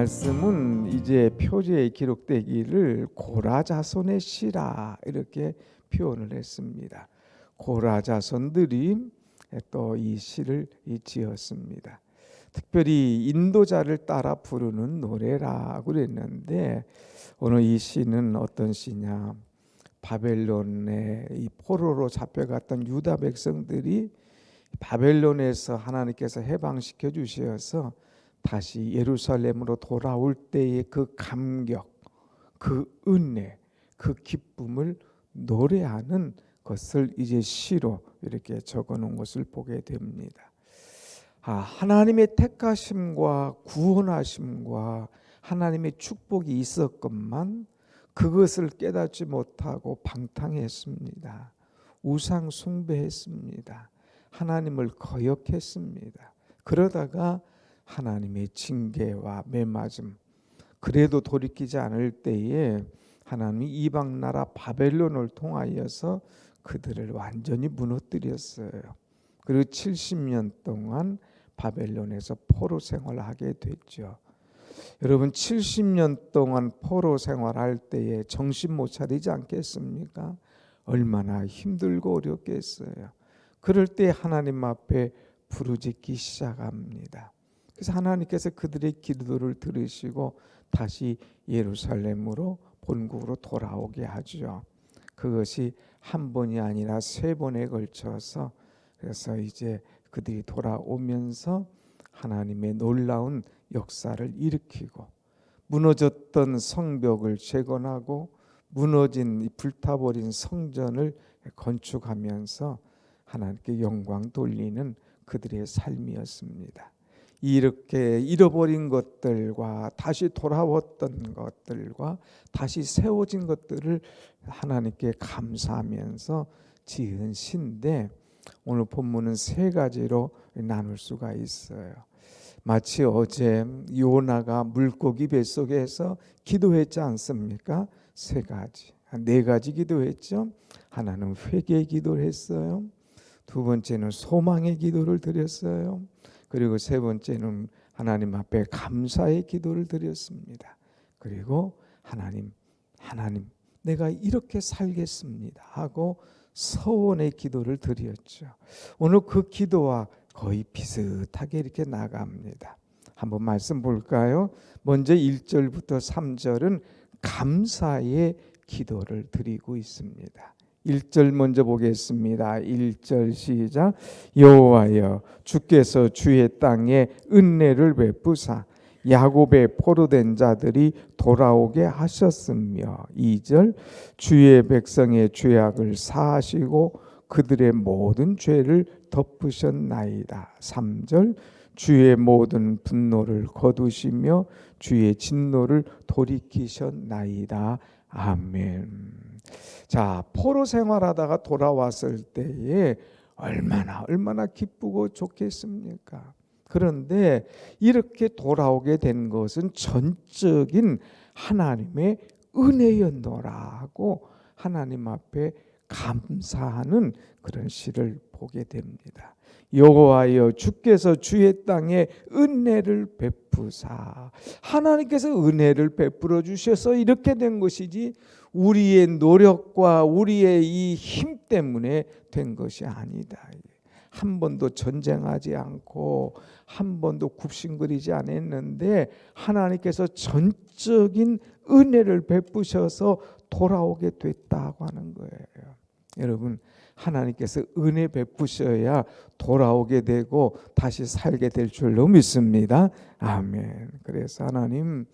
말씀은 이제 표지에 기록되기를 고라 자손의 시라 이렇게 표현을 했습니다. 고라 자손들이 또 이 시를 지었습니다. 특별히 인도자를 따라 부르는 노래라고 그랬는데 오늘 이 시는 어떤 시냐? 바벨론의 이 포로로 잡혀갔던 유다 백성들이 바벨론에서 하나님께서 해방시켜 주셔서 다시 예루살렘으로 돌아올 때의 그 감격, 그 은혜, 그 기쁨을 노래하는 것을 이제 시로 이렇게 적어 놓은 것을 보게 됩니다. 하나님의 택하심과 구원하심과 하나님의 축복이 있었건만 그것을 깨닫지 못하고 방탕했습니다. 우상 숭배했습니다. 하나님을 거역했습니다. 그러다가 하나님의 징계와 매맞음, 그래도 돌이키지 않을 때에 하나님이 이방 나라 바벨론을 통하여서 그들을 완전히 무너뜨렸어요. 그리고 70년 동안 바벨론에서 포로 생활하게 됐죠. 여러분 70년 동안 포로 생활할 때에 정신 못 차리지 않겠습니까? 얼마나 힘들고 어렵겠어요. 그럴 때 하나님 앞에 부르짖기 시작합니다. 그래서 하나님께서 그들의 기도를 들으시고 다시 예루살렘으로 본국으로 돌아오게 하죠. 그것이 한 번이 아니라 3번에 걸쳐서 그래서 이제 그들이 돌아오면서 하나님의 놀라운 역사를 일으키고 무너졌던 성벽을 재건하고 무너진 불타버린 성전을 건축하면서 하나님께 영광 돌리는 그들의 삶이었습니다. 이렇게 잃어버린 것들과 다시 돌아왔던 것들과 다시 세워진 것들을 하나님께 감사하면서 지은 시인데 오늘 본문은 3가지로 나눌 수가 있어요. 마치 어제 요나가 물고기 뱃속에서 기도했지 않습니까? 3가지, 4가지 기도했죠. 하나는 회개의 기도를 했어요. 2번째는 소망의 기도를 드렸어요. 그리고 3번째는 하나님 앞에 감사의 기도를 드렸습니다. 그리고 하나님 내가 이렇게 살겠습니다 하고 서원의 기도를 드렸죠. 오늘 그 기도와 거의 비슷하게 이렇게 나갑니다. 한번 말씀 볼까요? 먼저 1절부터 3절은 감사의 기도를 드리고 있습니다. 1절 먼저 보겠습니다. 1절 시작. 여호와여 주께서 주의 땅에 은혜를 베푸사 야곱의 포로된 자들이 돌아오게 하셨으며 2절 주의 백성의 죄악을 사하시고 그들의 모든 죄를 덮으셨나이다. 3절 주의 모든 분노를 거두시며 주의 진노를 돌이키셨나이다. 아멘. 자, 포로 생활하다가 돌아왔을 때에 얼마나 기쁘고 좋겠습니까? 그런데 이렇게 돌아오게 된 것은 전적인 하나님의 은혜였노라 하고 하나님 앞에 감사하는 그런 시를 보게 됩니다. 여호와여 주께서 주의 땅에 은혜를 베푸사, 하나님께서 은혜를 베풀어 주셔서 이렇게 된 것이지 우리의 노력과 우리의 이 힘 때문에 된 것이 아니다. 한 번도 전쟁하지 않고 한 번도 굽신거리지 않았는데 하나님께서 전적인 은혜를 베푸셔서 돌아오게 됐다고 하는 거예요. 여러분 하나님께서 은혜 베푸셔야 돌아오게 되고 다시 살게 될 줄로 믿습니다. 아멘. 그래서 하나님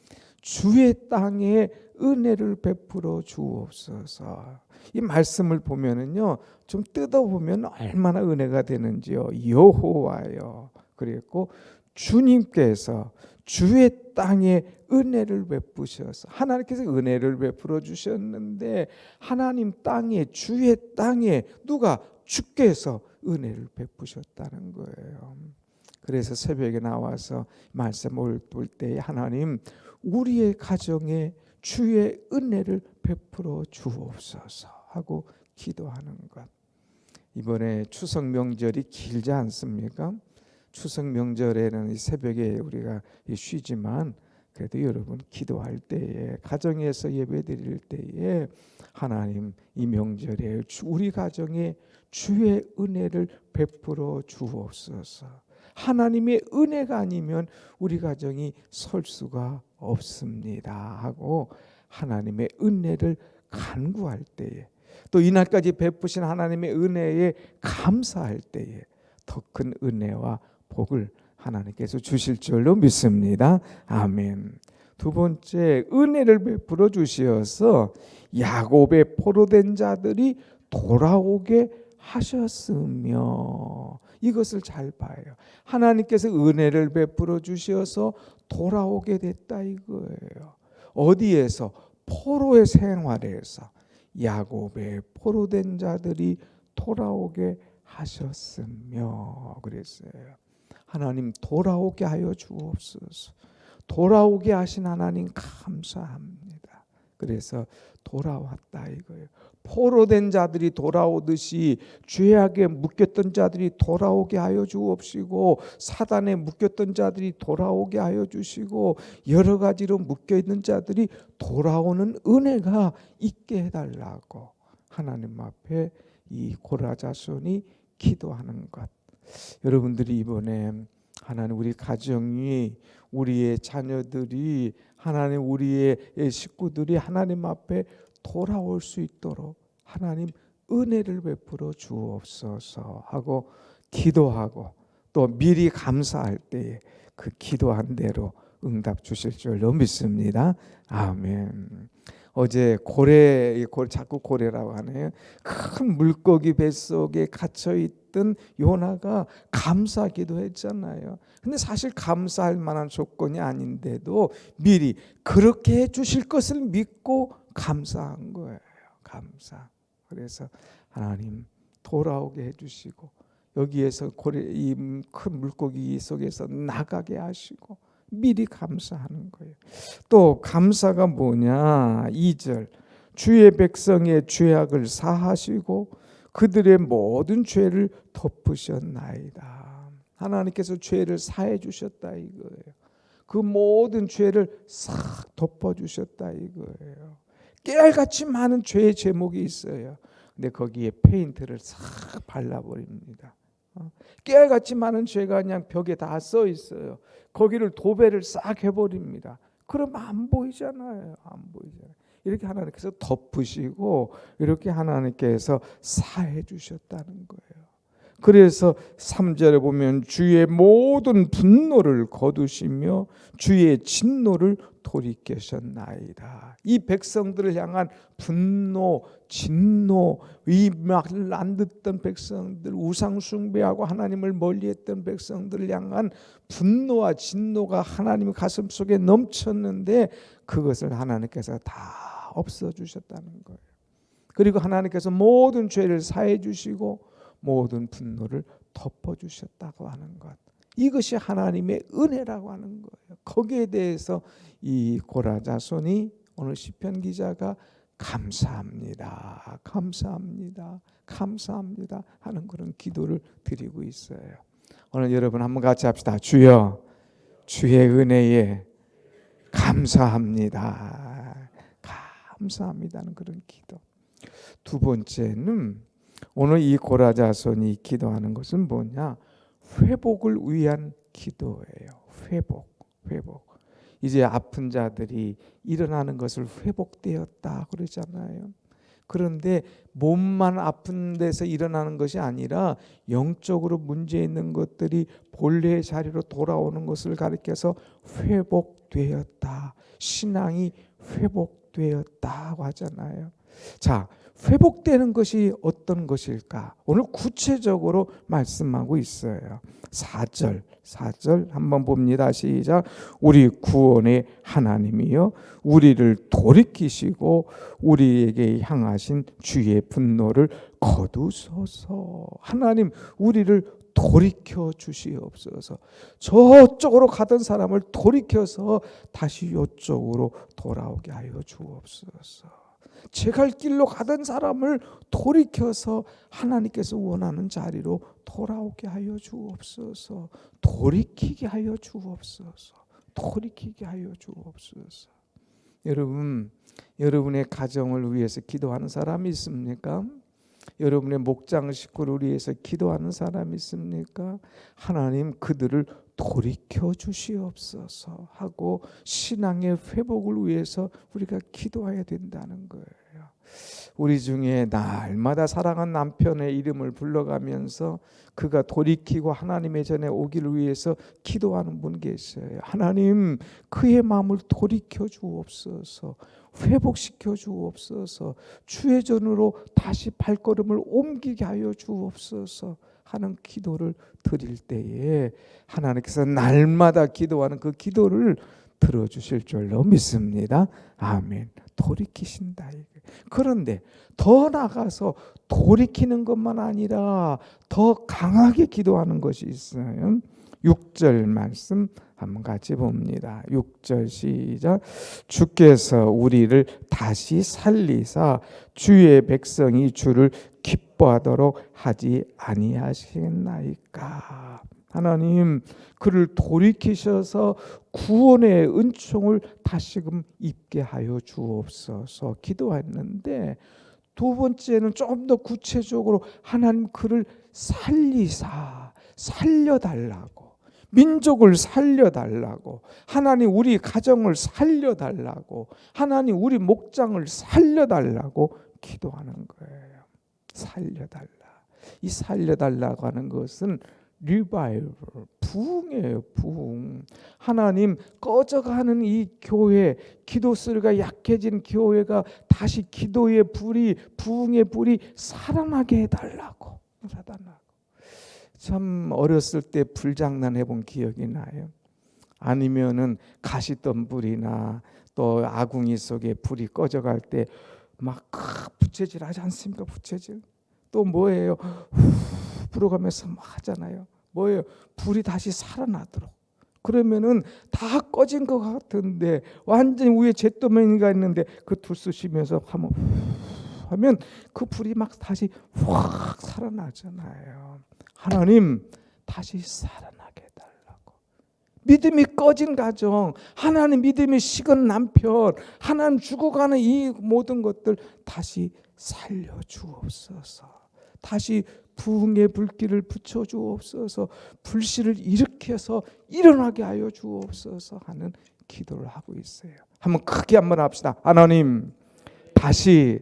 주의 땅에 은혜를 베풀어 주옵소서. 이 말씀을 보면은요 좀 뜯어보면 얼마나 은혜가 되는지요. 여호와여 그랬고 주님께서 주의 땅에 은혜를 베푸셔서 하나님께서 은혜를 베풀어 주셨는데 하나님 땅에 주의 땅에 누가 주께서 은혜를 베푸셨다는 거예요. 그래서 새벽에 나와서 말씀을 볼 때 하나님 우리의 가정에 주의 은혜를 베풀어 주옵소서 하고 기도하는 것. 이번에 추석 명절이 길지 않습니까? 추석 명절에는 새벽에 우리가 쉬지만 그래도 여러분 기도할 때에, 가정에서 예배드릴 때에 하나님 이 명절에 우리 가정에 주의 은혜를 베풀어 주옵소서. 하나님의 은혜가 아니면 우리 가정이 설 수가 없습니다 하고 하나님의 은혜를 간구할 때에, 또 이날까지 베푸신 하나님의 은혜에 감사할 때에 더 큰 은혜와 복을 하나님께서 주실 줄로 믿습니다. 아멘. 두 번째, 은혜를 베풀어 주시어서 야곱의 포로된 자들이 돌아오게 하셨으며, 이것을 잘 봐요. 하나님께서 은혜를 베풀어 주셔서 돌아오게 됐다 이거예요. 어디에서? 포로의 생활에서 야곱의 포로된 자들이 돌아오게 하셨으며 그랬어요. 하나님 돌아오게 하여 주옵소서. 돌아오게 하신 하나님 감사합니다. 그래서 돌아왔다 이거예요. 포로된 자들이 돌아오듯이 죄악에 묶였던 자들이 돌아오게 하여 주옵시고, 사단에 묶였던 자들이 돌아오게 하여 주시고, 여러 가지로 묶여있는 자들이 돌아오는 은혜가 있게 해달라고 하나님 앞에 이 고라 자손이 기도하는 것. 여러분들이 이번에 하나님 우리 가정이, 우리의 자녀들이, 하나님 우리의 식구들이 하나님 앞에 돌아올 수 있도록 하나님 은혜를 베풀어 주옵소서 하고 기도하고, 또 미리 감사할 때에 그 기도한 대로 응답 주실 줄로 믿습니다. 아멘. 어제 고래 자꾸 고래라고 하네요. 큰 물고기 뱃속에 갇혀있던 요나가 감사 기도했잖아요. 근데 사실 감사할 만한 조건이 아닌데도 미리 그렇게 해주실 것을 믿고 감사한 거예요. 감사. 그래서 하나님 돌아오게 해주시고, 여기에서 이 큰 물고기 속에서 나가게 하시고 미리 감사하는 거예요. 또 감사가 뭐냐? 2절, 주의 백성의 죄악을 사하시고 그들의 모든 죄를 덮으셨나이다. 하나님께서 죄를 사해 주셨다 이거예요. 그 모든 죄를 싹 덮어주셨다 이거예요. 깨알같이 많은 죄의 제목이 있어요. 근데 거기에 페인트를 싹 발라버립니다. 깨알같이 많은 죄가 그냥 벽에 다 써 있어요. 거기를 도배를 싹 해버립니다. 그럼 안 보이잖아요. 안 보이잖아요. 이렇게 하나님께서 덮으시고 이렇게 하나님께서 사해 주셨다는 거예요. 그래서 3절에 보면 주의 모든 분노를 거두시며 주의 진노를 돌이키셨나이다. 이 백성들을 향한 분노, 진노, 이 말을 안 듣던 백성들, 우상 숭배하고 하나님을 멀리했던 백성들을 향한 분노와 진노가 하나님의 가슴 속에 넘쳤는데 그것을 하나님께서 다 없어주셨다는 거예요. 그리고 하나님께서 모든 죄를 사해 주시고 모든 분노를 덮어주셨다고 하는 것, 이것이 하나님의 은혜라고 하는 거예요. 거기에 대해서 이 고라 자손이, 오늘 시편 기자가 감사합니다, 감사합니다, 감사합니다 하는 그런 기도를 드리고 있어요. 오늘 여러분 한번 같이 합시다. 주여, 주의 은혜에 감사합니다, 감사합니다는 그런 기도. 두 번째는 오늘 이 고라 자손이 기도하는 것은 뭐냐? 회복을 위한 기도예요. 회복. 이제 아픈 자들이 일어나는 것을 회복되었다 그러잖아요. 그런데 몸만 아픈 데서 일어나는 것이 아니라 영적으로 문제 있는 것들이 본래의 자리로 돌아오는 것을 가리켜서 회복되었다, 신앙이 회복되었다고 하잖아요. 자, 회복되는 것이 어떤 것일까? 오늘 구체적으로 말씀하고 있어요. 4절 한번 봅니다. 시작. 우리 구원의 하나님이여 우리를 돌이키시고 우리에게 향하신 주의 분노를 거두소서. 하나님 우리를 돌이켜 주시옵소서. 저쪽으로 가던 사람을 돌이켜서 다시 이쪽으로 돌아오게 하여 주옵소서. 제 갈 길로 가던 사람을 돌이켜서 하나님께서 원하는 자리로 돌아오게 하여 주옵소서. 돌이키게 하여 주옵소서. 돌이키게 하여 주옵소서. 여러분, 여러분의 가정을 위해서 기도하는 사람이 있습니까? 여러분의 목장 식구를 위해서 기도하는 사람이 있습니까? 하나님 그들을 돌이켜 주시옵소서 하고 신앙의 회복을 위해서 우리가 기도해야 된다는 거예요. 우리 중에 날마다 사랑한 남편의 이름을 불러가면서 그가 돌이키고 하나님의 전에 오기를 위해서 기도하는 분 계셔요. 하나님 그의 마음을 돌이켜 주옵소서, 회복시켜 주옵소서, 주의 전으로 다시 발걸음을 옮기게 하여 주옵소서 하는 기도를 드릴 때에 하나님께서 날마다 기도하는 그 기도를 들어주실 줄로 믿습니다. 아멘. 돌이키신다. 그런데 더 나아가서 돌이키는 것만 아니라 더 강하게 기도하는 것이 있어요. 6절 말씀 한번 같이 봅니다. 6절 시작. 주께서 우리를 다시 살리사 주의 백성이 주를 기뻐하도록 하지 아니하시겠나이까. 하나님 그를 돌이키셔서 구원의 은총을 다시금 입게 하여 주옵소서 기도했는데, 두 번째는 좀 더 구체적으로 하나님 그를 살려달라고, 민족을 살려달라고, 하나님 우리 가정을 살려달라고, 하나님 우리 목장을 살려달라고 기도하는 거예요. 살려달라. 이 살려달라고 하는 것은 리바이벌, 부흥이에요. 부흥. 하나님 꺼져가는 이 교회, 기도 소리가 약해진 교회가 다시 기도의 불이, 부흥의 불이 살아나게 해달라고. 참 어렸을 때 불장난 해본 기억이 나요. 아니면은 가시덤불이나 또 아궁이 속에 불이 꺼져갈 때 막 부채질 하지 않습니까? 부채질. 또 뭐예요? 불어가면서 뭐 하잖아요. 뭐예요? 불이 다시 살아나도록. 그러면은 다 꺼진 것 같은데 완전히 위에 잿더미가 있는데 그 불 쑤시면서 하면 그 불이 막 다시 확 살아나잖아요. 하나님 다시 살아나게 해달라고. 믿음이 꺼진 가정, 하나님 믿음이 식은 남편, 하나님 죽어가는 이 모든 것들 다시 살려주옵소서. 다시 부흥의 불길을 붙여주옵소서. 불씨를 일으켜서 일어나게 하여 주옵소서 하는 기도를 하고 있어요. 한번 크게 한번 합시다. 하나님 다시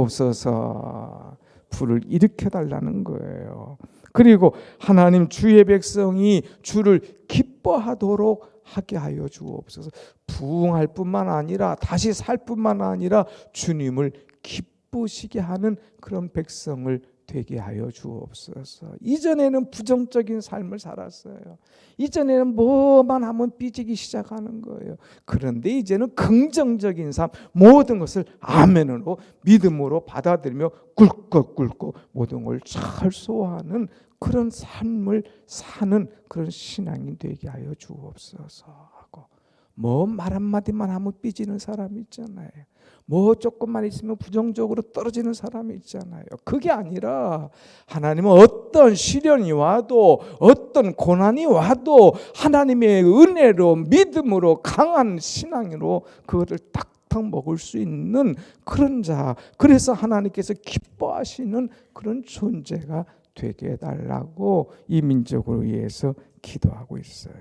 살려주옵소서. 불을 일으켜달라는 거예요. 그리고 하나님 주의 백성이 주를 기뻐하도록 하게 하여 주옵소서. 부흥할 뿐만 아니라 다시 살 뿐만 아니라 주님을 기쁘시게 하는 그런 백성을 되게 하여 주옵소서. 이전에는 부정적인 삶을 살았어요. 이전에는 뭐만 하면 삐지기 시작하는 거예요. 그런데 이제는 긍정적인 삶, 모든 것을 아멘으로 믿음으로 받아들이며 꿀꺽꿀꺽 모든 걸 잘 소화하는 그런 삶을 사는 그런 신앙이 되게 하여 주옵소서 하고, 뭐 말 한마디만 하면 삐지는 사람이 있잖아요. 뭐 조금만 있으면 부정적으로 떨어지는 사람이 있잖아요. 그게 아니라 하나님은 어떤 시련이 와도 어떤 고난이 와도 하나님의 은혜로 믿음으로 강한 신앙으로 그것을 딱딱 먹을 수 있는 그런 자, 그래서 하나님께서 기뻐하시는 그런 존재가 되게 해달라고 이 민족을 위해서 기도하고 있어요.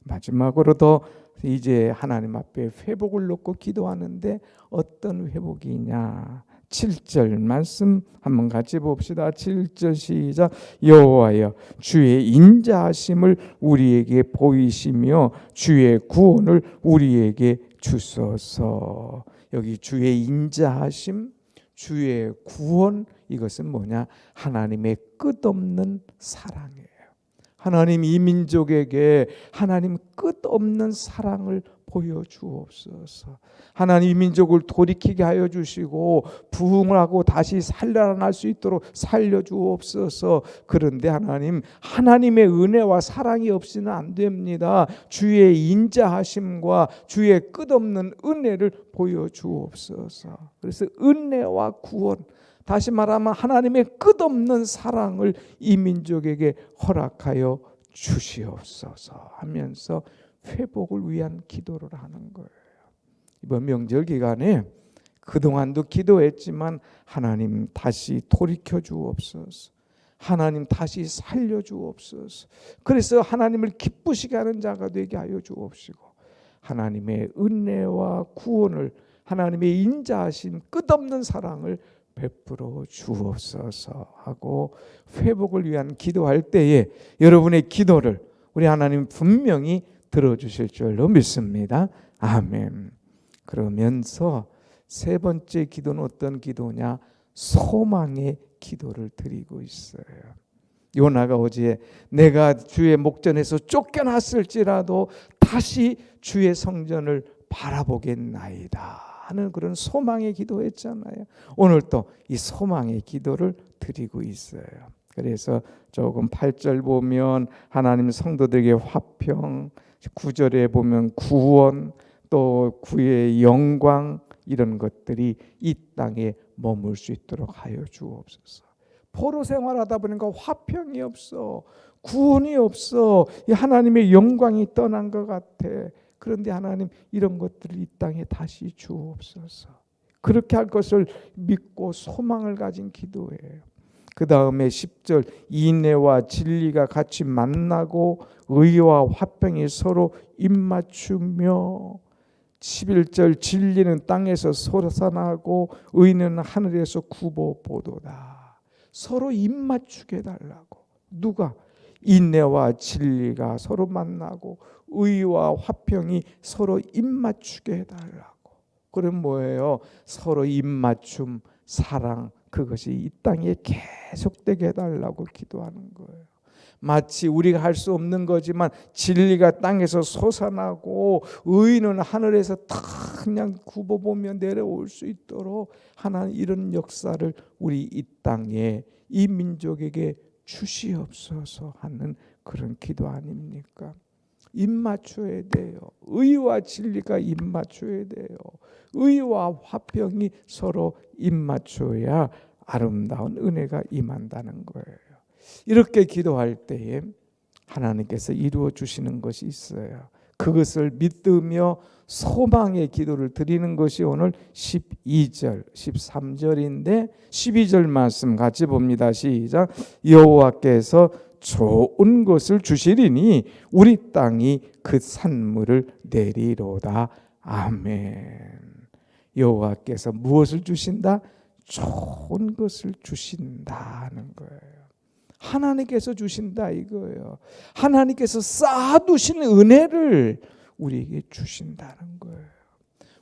마지막으로 더 이제 하나님 앞에 회복을 놓고 기도하는데 어떤 회복이냐. 7절 말씀 한번 같이 봅시다. 7절 시작. 여호와여 주의 인자하심을 우리에게 보이시며 주의 구원을 우리에게 주소서. 여기 주의 인자하심, 주의 구원, 이것은 뭐냐? 하나님의 끝없는 사랑이에요. 하나님 이 민족에게 하나님 끝없는 사랑을 보여주옵소서. 하나님 이 민족을 돌이키게 하여 주시고 부흥을 하고 다시 살아날 수 있도록 살려주옵소서. 그런데 하나님, 하나님의 은혜와 사랑이 없이는 안 됩니다. 주의 인자하심과 주의 끝없는 은혜를 보여주옵소서. 그래서 은혜와 구원, 다시 말하면 하나님의 끝없는 사랑을 이 민족에게 허락하여 주시옵소서 하면서 회복을 위한 기도를 하는 거예요. 이번 명절 기간에 그동안도 기도했지만 하나님 다시 돌이켜 주옵소서. 하나님 다시 살려 주옵소서. 그래서 하나님을 기쁘시게 하는 자가 되게 하여 주옵시고 하나님의 은혜와 구원을 하나님의 인자하신 끝없는 사랑을 베풀어 주옵소서 하고 회복을 위한 기도할 때에 여러분의 기도를 우리 하나님 분명히 들어주실 줄로 믿습니다. 아멘. 그러면서 세 번째 기도는 어떤 기도냐? 소망의 기도를 드리고 있어요. 요나가 어제 내가 주의 목전에서 쫓겨났을지라도 다시 주의 성전을 바라보겠나이다 하는 그런 소망의 기도했잖아요. 오늘 또 이 소망의 기도를 드리고 있어요. 그래서 조금 8절 보면 하나님 성도들에게 화평, 9절에 보면 구원, 또 구의 영광 이런 것들이 이 땅에 머물 수 있도록 하여 주옵소서. 포로 생활하다 보니까 화평이 없어, 구원이 없어, 하나님의 영광이 떠난 것 같아. 그런데 하나님 이런 것들을 이 땅에 다시 주옵소서. 그렇게 할 것을 믿고 소망을 가진 기도예요. 그 다음에 10절 인애와 진리가 같이 만나고 의와 화평이 서로 입맞추며 11절 진리는 땅에서 솟아나고 의는 하늘에서 굽어보도다. 서로 입맞추게 해달라고. 누가? 인애와 진리가 서로 만나고 의와 화평이 서로 입맞추게 해달라고. 그럼 뭐예요? 서로 입맞춤, 사랑, 그것이 이 땅에 계속되게 해달라고 기도하는 거예요. 마치 우리가 할 수 없는 거지만 진리가 땅에서 솟아나고 의는 하늘에서 탁 그냥 굽어보면 내려올 수 있도록 하나님 이런 역사를 우리 이 땅에 이 민족에게 주시옵소서 하는 그런 기도 아닙니까? 입맞춰야 돼요. 의와 진리가 입맞춰야 돼요. 의와 화평이 서로 입맞춰야 아름다운 은혜가 임한다는 거예요. 이렇게 기도할 때에 하나님께서 이루어 주시는 것이 있어요. 그것을 믿으며 소망의 기도를 드리는 것이 오늘 12절, 13절인데 12절 말씀 같이 봅니다. 시작. 여호와께서 좋은 것을 주시리니 우리 땅이 그 산물을 내리로다. 아멘. 여호와께서 무엇을 주신다? 좋은 것을 주신다는 거예요. 하나님께서 주신다 이거예요. 하나님께서 쌓아두신 은혜를 우리에게 주신다는 거예요.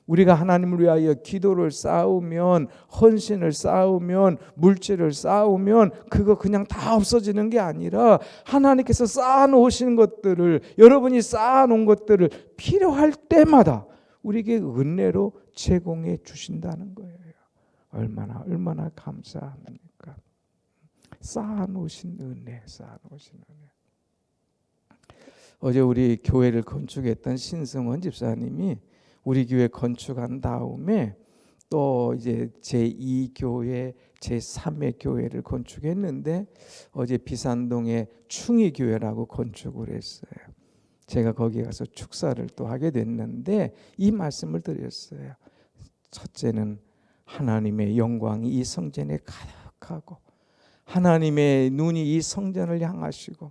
우리가 하나님을 위하여 기도를 쌓으면, 헌신을 쌓으면, 물질을 쌓으면 그거 그냥 다 없어지는 게 아니라 하나님께서 쌓아놓으신 것들을, 여러분이 쌓아놓은 것들을 필요할 때마다 우리에게 은혜로 제공해 주신다는 거예요. 얼마나 감사합니까? 쌓아놓으신 은혜, 쌓아놓으신 은혜. 어제 우리 교회를 건축했던 신승원 집사님이 우리 교회 건축한 다음에 또 이제 제2교회, 제3의 교회를 건축했는데 어제 비산동에 충의교회라고 건축을 했어요. 제가 거기 가서 축사를 또 하게 됐는데 이 말씀을 드렸어요. 첫째는 하나님의 영광이 이 성전에 가득하고 하나님의 눈이 이 성전을 향하시고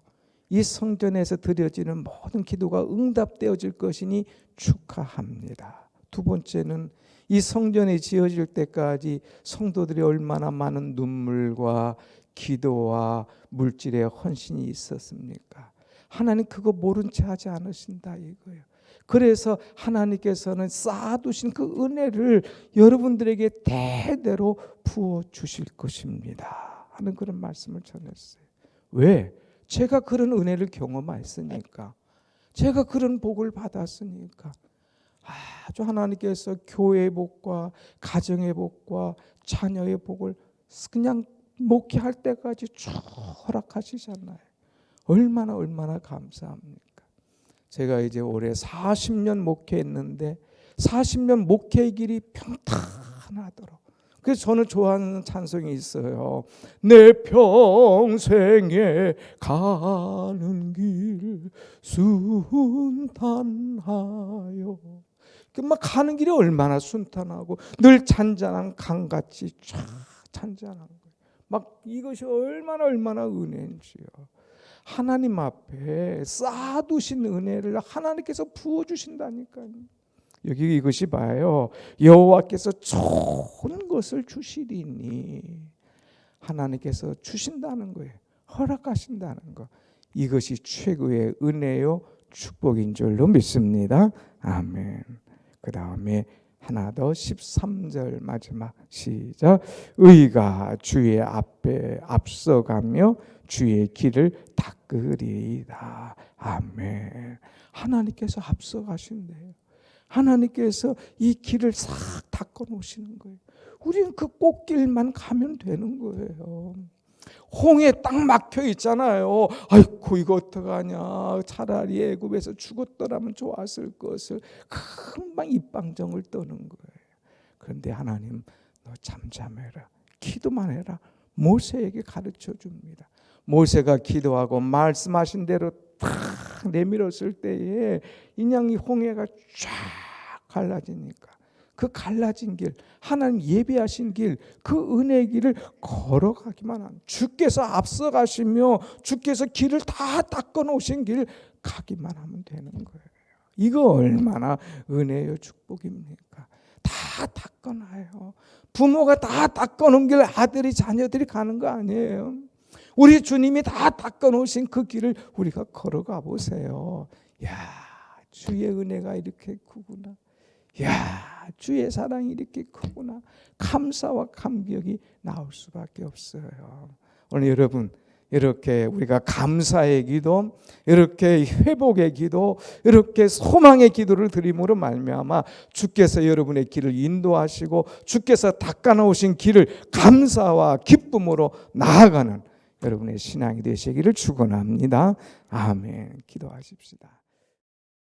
이 성전에서 드려지는 모든 기도가 응답되어질 것이니 축하합니다. 두 번째는 이 성전이 지어질 때까지 성도들이 얼마나 많은 눈물과 기도와 물질의 헌신이 있었습니까? 하나님 그거 모른 채 하지 않으신다 이거예요. 그래서 하나님께서는 쌓아두신 그 은혜를 여러분들에게 대대로 부어주실 것입니다 하는 그런 말씀을 전했어요. 왜? 제가 그런 은혜를 경험했으니까, 제가 그런 복을 받았으니까 아주 하나님께서 교회의 복과 가정의 복과 자녀의 복을 그냥 목회할 때까지 쭉 허락하시잖아요. 얼마나 감사합니까? 제가 이제 올해 40년 목회했는데 40년 목회의 길이 평탄하도록, 그래서 저는 좋아하는 찬송이 있어요. 내 평생에 가는 길 순탄하여. 막 가는 길이 얼마나 순탄하고 늘 잔잔한 강같이 쫙 잔잔한 거예요. 막 이것이 얼마나 은혜인지요. 하나님 앞에 쌓아두신 은혜를 하나님께서 부어주신다니까요. 여기 이것이 봐요. 여호와께서 좋은 것을 주시리니, 하나님께서 주신다는 거예요. 허락하신다는 거. 이것이 최고의 은혜요 축복인 줄로 믿습니다. 아멘. 그 다음에 하나 더 13절 마지막 시작. 의가 주의 앞에 앞서가며 주의 길을 닦으리이다. 아멘. 하나님께서 앞서가신대요. 하나님께서 이 길을 싹 닦아 놓으시는 거예요. 우리는 그 꽃길만 가면 되는 거예요. 홍해 딱 막혀 있잖아요. 아이고 이거 어떡하냐. 차라리 애굽에서 죽었더라면 좋았을 것을 금방 입방정을 떠는 거예요. 그런데 하나님 너 잠잠해라. 기도만 해라. 모세에게 가르쳐 줍니다. 모세가 기도하고 말씀하신 대로 탁 내밀었을 때에 인양이 홍해가 쫙 갈라지니까 그 갈라진 길, 하나님 예비하신 길, 그 은혜의 길을 걸어가기만 하면, 주께서 앞서가시며 주께서 길을 다 닦아 놓으신 길 가기만 하면 되는 거예요. 이거 얼마나 은혜요 축복입니까? 다 닦아놔요. 부모가 다 닦아놓은 길 아들이 자녀들이 가는 거 아니에요. 우리 주님이 다 닦아놓으신 그 길을 우리가 걸어가 보세요. 야, 주의 은혜가 이렇게 크구나. 야, 주의 사랑이 이렇게 크구나. 감사와 감격이 나올 수밖에 없어요. 오늘 여러분 이렇게 우리가 감사의 기도, 이렇게 회복의 기도, 이렇게 소망의 기도를 드림으로 말미암아 주께서 여러분의 길을 인도하시고 주께서 닦아놓으신 길을 감사와 기쁨으로 나아가는 여러분의 신앙이 되시기를 축원합니다. 아멘. 기도하십시다.